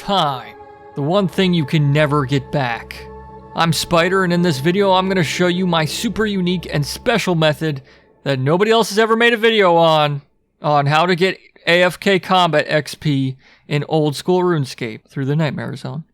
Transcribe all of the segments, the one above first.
Time. The one thing you can never get back. I'm Spider, and in this video I'm going to show you my super unique and special method that nobody else has ever made a video on how to get AFK combat XP in Old School Runescape through the Nightmare Zone.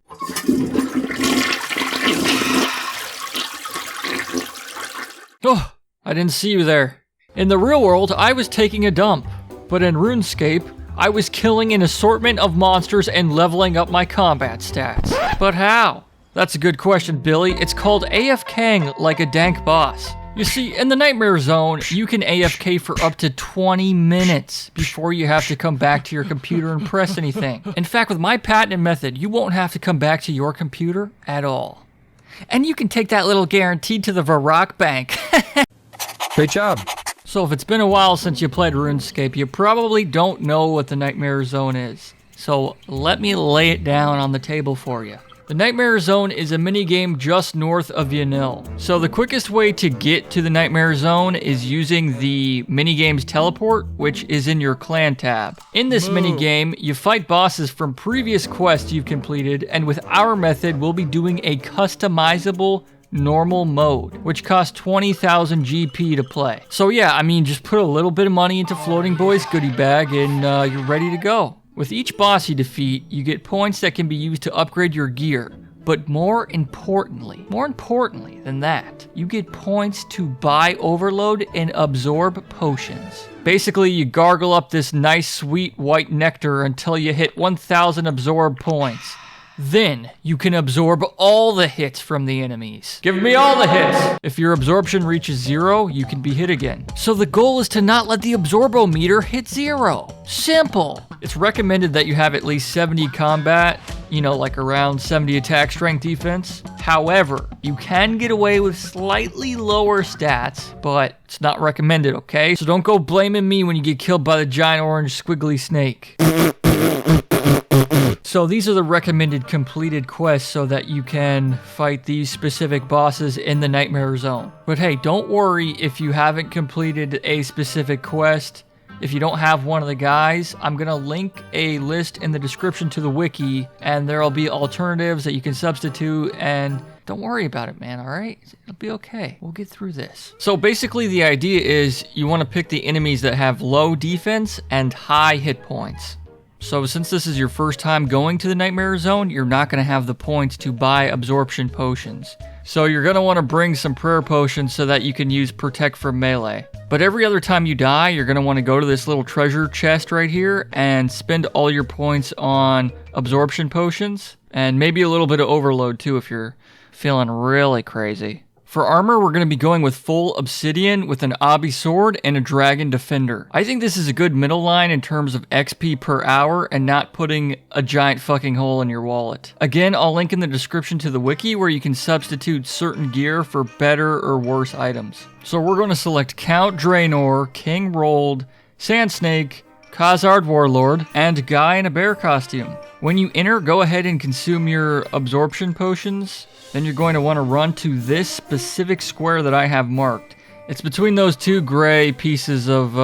Oh, I didn't see you there. In the real world, I was taking a dump, but in RuneScape, I was killing an assortment of monsters and leveling up my combat stats. But how? That's a good question, Billy. It's called AFKing like a dank boss. You see, in the Nightmare Zone, you can AFK for up to 20 minutes before you have to come back to your computer and press anything. In fact, with my patented method, you won't have to come back to your computer at all. And you can take that little guarantee to the Varrock Bank. Great job. So if it's been a while since you played RuneScape, you probably don't know what the Nightmare Zone is. So let me lay it down on the table for you. The Nightmare Zone is a minigame just north of Yanil. So the quickest way to get to the Nightmare Zone is using the minigame's teleport, which is in your clan tab. In this minigame, you fight bosses from previous quests you've completed, and with our method, we'll be doing a customizable normal mode, which costs 20,000 GP to play. So yeah, I mean, just put a little bit of money into Floating Boy's goodie bag and you're ready to go. With each boss you defeat, you get points that can be used to upgrade your gear. But more importantly than that, you get points to buy overload and absorb potions. Basically, you gargle up this nice sweet white nectar until you hit 1,000 absorb points. Then, you can absorb all the hits from the enemies. Give me all the hits! If your absorption reaches 0, you can be hit again. So the goal is to not let the absorbo meter hit 0. Simple! It's recommended that you have at least 70 combat, you know, like around 70 attack, strength, defense. However, you can get away with slightly lower stats, but it's not recommended, okay? So don't go blaming me when you get killed by the giant orange squiggly snake. So these are the recommended completed quests so that you can fight these specific bosses in the Nightmare Zone. But hey, don't worry if you haven't completed a specific quest. If you don't have one of the guys, I'm going to link a list in the description to the wiki, and there'll be alternatives that you can substitute, and don't worry about it, man, alright? It'll be okay. We'll get through this. So basically the idea is you want to pick the enemies that have low defense and high hit points. So since this is your first time going to the Nightmare Zone, you're not going to have the points to buy absorption potions. So you're going to want to bring some prayer potions so that you can use protect from melee. But every other time you die, you're going to want to go to this little treasure chest right here and spend all your points on absorption potions. And maybe a little bit of overload too if you're feeling really crazy. For armor, we're going to be going with full obsidian with an obby sword and a dragon defender. I think this is a good middle line in terms of XP per hour and not putting a giant fucking hole in your wallet. Again, I'll link in the description to the wiki where you can substitute certain gear for better or worse items. So we're going to select Count Draenor, King Rolled, Sand Snake, Khazard Warlord, and Guy in a bear costume. When you enter, go ahead and consume your absorption potions. Then you're going to want to run to this specific square that I have marked. It's between those two gray pieces of,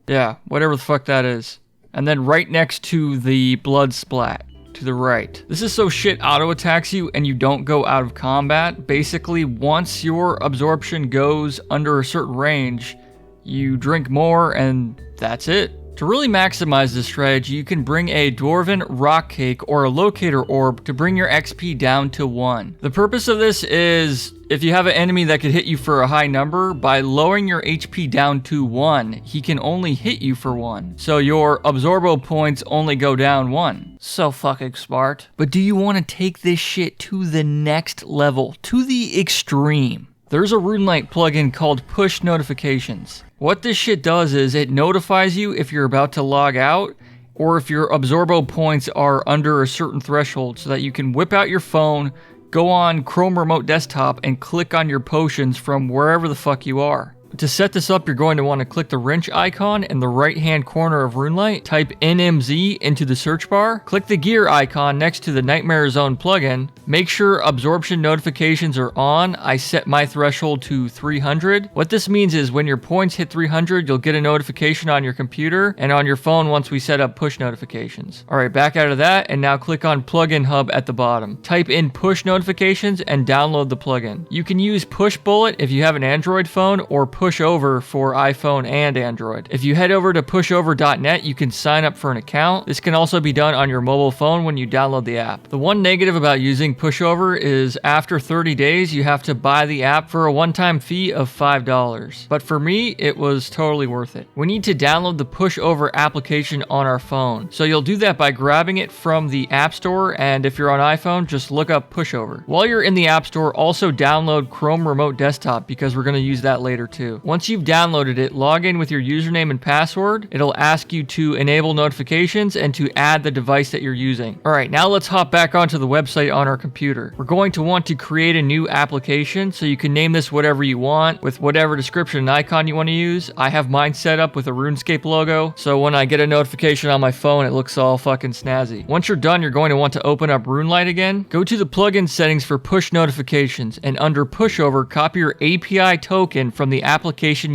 yeah, whatever the fuck that is. And then right next to the blood splat, to the right. This is so shit auto-attacks you and you don't go out of combat. Basically, once your absorption goes under a certain range, you drink more and that's it. To really maximize this strategy, you can bring a Dwarven Rock Cake or a Locator Orb to bring your XP down to 1. The purpose of this is, if you have an enemy that could hit you for a high number, by lowering your HP down to 1, he can only hit you for 1. So your Absorbo points only go down 1. So fucking smart. But do you want to take this shit to the next level, to the extreme? There's a RuneLite plugin called Push Notifications. What this shit does is it notifies you if you're about to log out or if your absorbo points are under a certain threshold so that you can whip out your phone, go on Chrome Remote Desktop and click on your potions from wherever the fuck you are. To set this up, you're going to want to click the wrench icon in the right-hand corner of RuneLite, type NMZ into the search bar, click the gear icon next to the Nightmare Zone plugin, make sure absorption notifications are on. I set my threshold to 300. What this means is when your points hit 300, you'll get a notification on your computer and on your phone once we set up push notifications. Alright, back out of that, and now click on Plugin Hub at the bottom. Type in push notifications and download the plugin. You can use Push Bullet if you have an Android phone, or Pushover for iPhone and Android. If you head over to pushover.net, you can sign up for an account. This can also be done on your mobile phone when you download the app. The one negative about using Pushover is after 30 days, you have to buy the app for a one-time fee of $5. But for me, it was totally worth it. We need to download the Pushover application on our phone. So you'll do that by grabbing it from the App Store, and if you're on iPhone, just look up Pushover. While you're in the App Store, also download Chrome Remote Desktop because we're going to use that later too. Once you've downloaded it, log in with your username and password. It'll ask you to enable notifications and to add the device that you're using. Alright, now let's hop back onto the website on our computer. We're going to want to create a new application, so you can name this whatever you want with whatever description and icon you want to use. I have mine set up with a RuneScape logo, so when I get a notification on my phone, it looks all fucking snazzy. Once you're done, you're going to want to open up RuneLite again. Go to the plugin settings for push notifications, and under Pushover, copy your API token from the application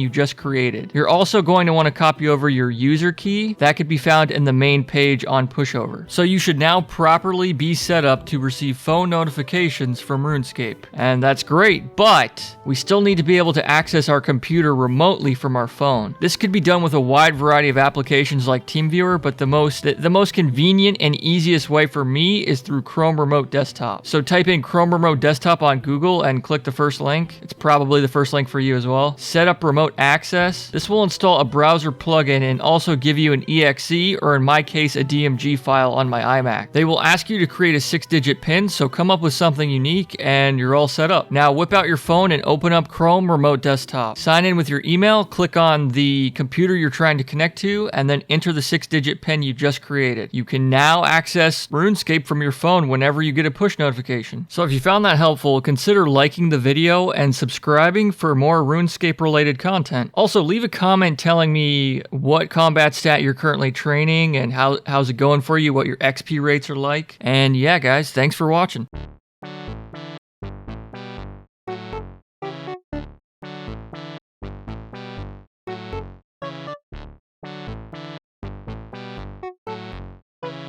you just created. You're also going to want to copy over your user key. That could be found in the main page on Pushover. So you should now properly be set up to receive phone notifications from RuneScape. And that's great, but we still need to be able to access our computer remotely from our phone. This could be done with a wide variety of applications like TeamViewer, but the most convenient and easiest way for me is through Chrome Remote Desktop. So type in Chrome Remote Desktop on Google and click the first link. It's probably the first link for you as well. Set up remote access. This will install a browser plugin and also give you an exe, or in my case, a DMG file on my iMac. They will ask you to create a 6-digit PIN, so come up with something unique and you're all set up. Now whip out your phone and open up Chrome Remote Desktop. Sign in with your email, click on the computer you're trying to connect to, and then enter the 6-digit PIN you just created. You can now access RuneScape from your phone whenever you get a push notification. So if you found that helpful, consider liking the video and subscribing for more RuneScape related content. Also, leave a comment telling me what combat stat you're currently training and how's it going for you, what your XP rates are like. And yeah, guys, thanks for watching.